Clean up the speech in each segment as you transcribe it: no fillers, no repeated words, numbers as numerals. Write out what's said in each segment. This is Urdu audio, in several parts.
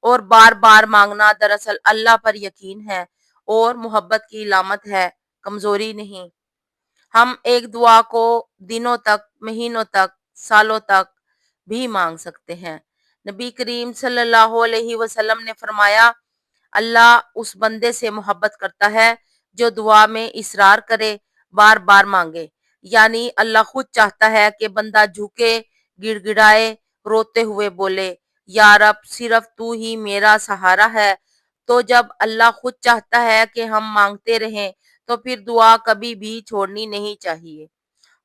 اور بار بار مانگنا دراصل اللہ پر یقین ہے اور محبت کی علامت ہے، کمزوری نہیں۔ ہم ایک دعا کو دنوں تک، مہینوں تک، سالوں تک بھی مانگ سکتے ہیں۔ نبی کریم صلی اللہ علیہ وسلم نے فرمایا، اللہ اس بندے سے محبت کرتا ہے جو دعا میں اصرار کرے، بار بار مانگے۔ یعنی اللہ خود چاہتا ہے کہ بندہ جھکے، گڑ گڑائے، روتے ہوئے بولے، یا رب صرف تو ہی میرا سہارا ہے۔ تو جب اللہ خود چاہتا ہے کہ ہم مانگتے رہیں تو پھر دعا کبھی بھی چھوڑنی نہیں چاہیے۔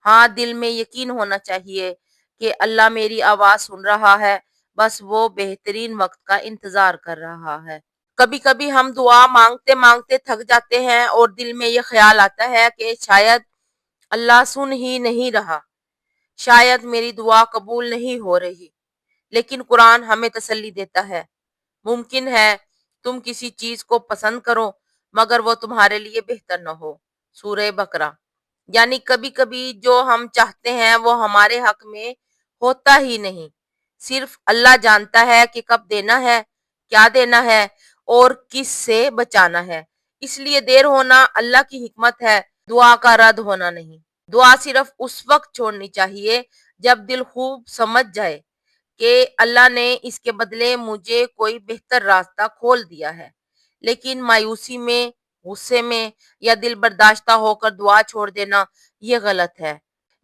ہاں، دل میں یقین ہونا چاہیے کہ اللہ میری آواز سن رہا ہے، بس وہ بہترین وقت کا انتظار کر رہا ہے۔ کبھی کبھی ہم دعا مانگتے مانگتے تھک جاتے ہیں اور دل میں یہ خیال آتا ہے کہ شاید اللہ سن ہی نہیں رہا، شاید میری دعا قبول نہیں ہو رہی۔ لیکن قرآن ہمیں تسلی دیتا ہے، ممکن ہے تم کسی چیز کو پسند کرو مگر وہ تمہارے لیے بہتر نہ ہو۔ سورہ بقرہ۔ یعنی کبھی کبھی جو ہم چاہتے ہیں وہ ہمارے حق میں ہوتا ہی نہیں، صرف اللہ جانتا ہے کہ کب دینا ہے، کیا دینا ہے اور کس سے بچانا ہے۔ اس لیے دیر ہونا اللہ کی حکمت ہے، دعا کا رد ہونا نہیں۔ دعا صرف اس وقت چھوڑنی چاہیے جب دل خوب سمجھ جائے کہ اللہ نے اس کے بدلے مجھے کوئی بہتر راستہ کھول دیا ہے۔ لیکن مایوسی میں، غصے میں یا دل برداشتہ ہو کر دعا چھوڑ دینا یہ غلط ہے۔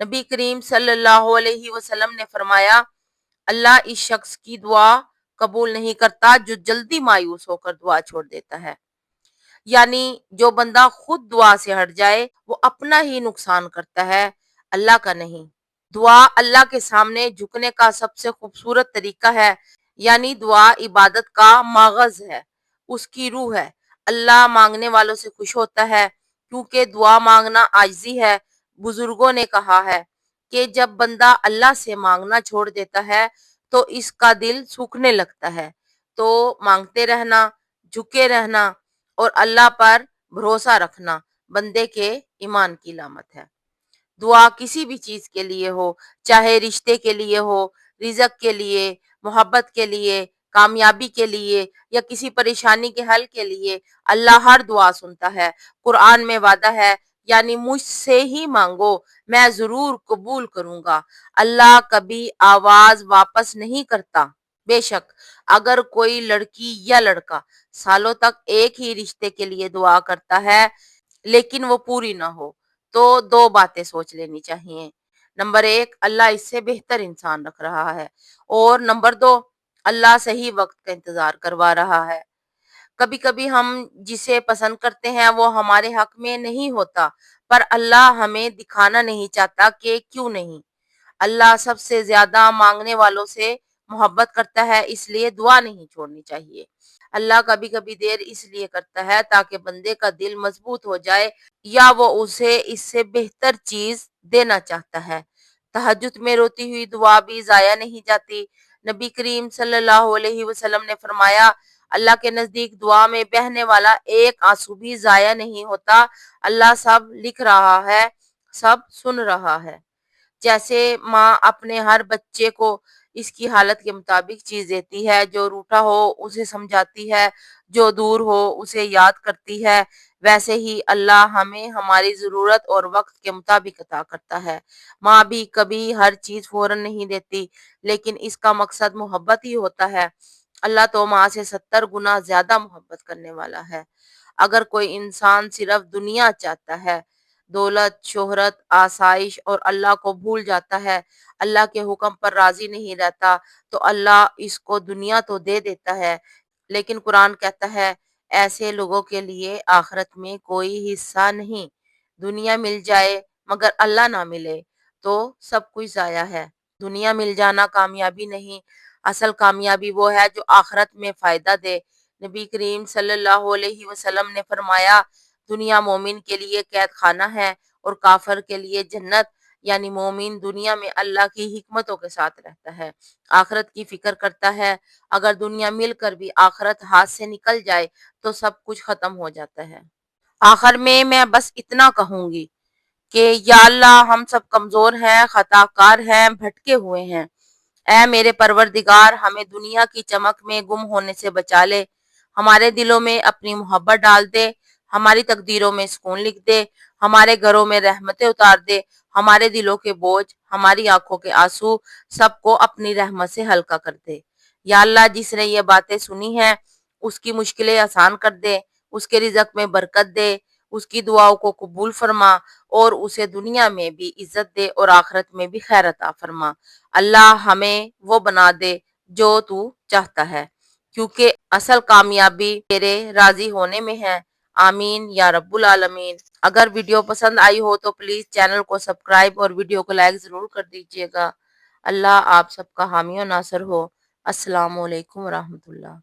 نبی کریم صلی اللہ علیہ وسلم نے فرمایا، اللہ اس شخص کی دعا قبول نہیں کرتا جو جلدی مایوس ہو کر دعا چھوڑ دیتا ہے۔ یعنی جو بندہ خود دعا سے ہٹ جائے وہ اپنا ہی نقصان کرتا ہے، اللہ کا نہیں۔ دعا اللہ کے سامنے جھکنے کا سب سے خوبصورت طریقہ ہے، یعنی دعا عبادت کا ماغز ہے، اس کی روح ہے۔ اللہ مانگنے والوں سے خوش ہوتا ہے کیونکہ دعا مانگنا عاجزی ہے۔ بزرگوں نے کہا ہے کہ جب بندہ اللہ سے مانگنا چھوڑ دیتا ہے تو اس کا دل سوکھنے لگتا ہے۔ تو مانگتے رہنا، جھکے رہنا اور اللہ پر بھروسہ رکھنا بندے کے ایمان کی علامت ہے۔ دعا کسی بھی چیز کے لیے ہو، چاہے رشتے کے لیے ہو، رزق کے لیے، محبت کے لیے، کامیابی کے لیے یا کسی پریشانی کے حل کے لیے، اللہ ہر دعا سنتا ہے۔ قرآن میں وعدہ ہے، یعنی مجھ سے ہی مانگو میں ضرور قبول کروں گا۔ اللہ کبھی آواز واپس نہیں کرتا۔ بے شک اگر کوئی لڑکی یا لڑکا سالوں تک ایک ہی رشتے کے لیے دعا کرتا ہے لیکن وہ پوری نہ ہو تو دو باتیں سوچ لینی چاہیے۔ نمبر ایک، اللہ اس سے بہتر انسان رکھ رہا ہے، اور نمبر دو، اللہ صحیح وقت کا انتظار کروا رہا ہے۔ کبھی کبھی ہم جسے پسند کرتے ہیں وہ ہمارے حق میں نہیں ہوتا، پر اللہ ہمیں دکھانا نہیں چاہتا کہ کیوں نہیں۔ اللہ سب سے زیادہ مانگنے والوں سے محبت کرتا ہے، اس لیے دعا نہیں چھوڑنی چاہیے۔ اللہ کبھی کبھی دیر اس لیے کرتا ہے تاکہ بندے کا دل مضبوط ہو جائے یا وہ اسے اس سے بہتر چیز دینا چاہتا ہے۔ تہجد میں روتی ہوئی دعا بھی ضائع نہیں جاتی۔ نبی کریم صلی اللہ علیہ وسلم نے فرمایا، اللہ کے نزدیک دعا میں بہنے والا ایک آنسو بھی ضائع نہیں ہوتا۔ اللہ سب لکھ رہا ہے، سب سن رہا ہے۔ جیسے ماں اپنے ہر بچے کو اس کی حالت کے مطابق چیز دیتی ہے، جو روٹھا ہو اسے سمجھاتی ہے، جو دور ہو اسے یاد کرتی ہے، ویسے ہی اللہ ہمیں ہماری ضرورت اور وقت کے مطابق عطا کرتا ہے۔ ماں بھی کبھی ہر چیز فوراً نہیں دیتی، لیکن اس کا مقصد محبت ہی ہوتا ہے۔ اللہ تو ماں سے 70 گنا زیادہ محبت کرنے والا ہے۔ اگر کوئی انسان صرف دنیا چاہتا ہے، دولت، شہرت، آسائش اور اللہ کو بھول جاتا ہے، اللہ کے حکم پر راضی نہیں رہتا، تو اللہ اس کو دنیا تو دے دیتا ہے، لیکن قرآن کہتا ہے ایسے لوگوں کے لیے آخرت میں کوئی حصہ نہیں۔ دنیا مل جائے مگر اللہ نہ ملے تو سب کچھ ضائع ہے۔ دنیا مل جانا کامیابی نہیں، اصل کامیابی وہ ہے جو آخرت میں فائدہ دے۔ نبی کریم صلی اللہ علیہ وسلم نے فرمایا، دنیا مومن کے لیے قید خانہ ہے اور کافر کے لیے جنت۔ یعنی مومن دنیا میں اللہ کی حکمتوں کے ساتھ رہتا ہے، آخرت کی فکر کرتا ہے۔ اگر دنیا مل کر بھی آخرت ہاتھ سے نکل جائے تو سب کچھ ختم ہو جاتا ہے۔ آخر میں بس اتنا کہوں گی کہ یا اللہ ہم سب کمزور ہیں، خطا کار ہیں، بھٹکے ہوئے ہیں۔ اے میرے پروردگار ہمیں دنیا کی چمک میں گم ہونے سے بچا لے، ہمارے دلوں میں اپنی محبت ڈال دے، ہماری تقدیروں میں سکون لکھ دے، ہمارے گھروں میں رحمتیں اتار دے، ہمارے دلوں کے بوجھ، ہماری آنکھوں کے آنسو سب کو اپنی رحمت سے ہلکا کر دے۔ یا اللہ جس نے یہ باتیں سنی ہیں اس کی مشکلیں آسان کر دے، اس کے رزق میں برکت دے، اس کی دعاؤں کو قبول فرما اور اسے دنیا میں بھی عزت دے اور آخرت میں بھی خیر عطا فرما۔ اللہ ہمیں وہ بنا دے جو تو چاہتا ہے، کیونکہ اصل کامیابی تیرے راضی ہونے میں ہے۔ آمین یا رب العالمین۔ اگر ویڈیو پسند آئی ہو تو پلیز چینل کو سبسکرائب اور ویڈیو کو لائک ضرور کر دیجیے گا۔ اللہ آپ سب کا حامی و ناصر ہو۔ السلام علیکم ورحمۃ اللہ۔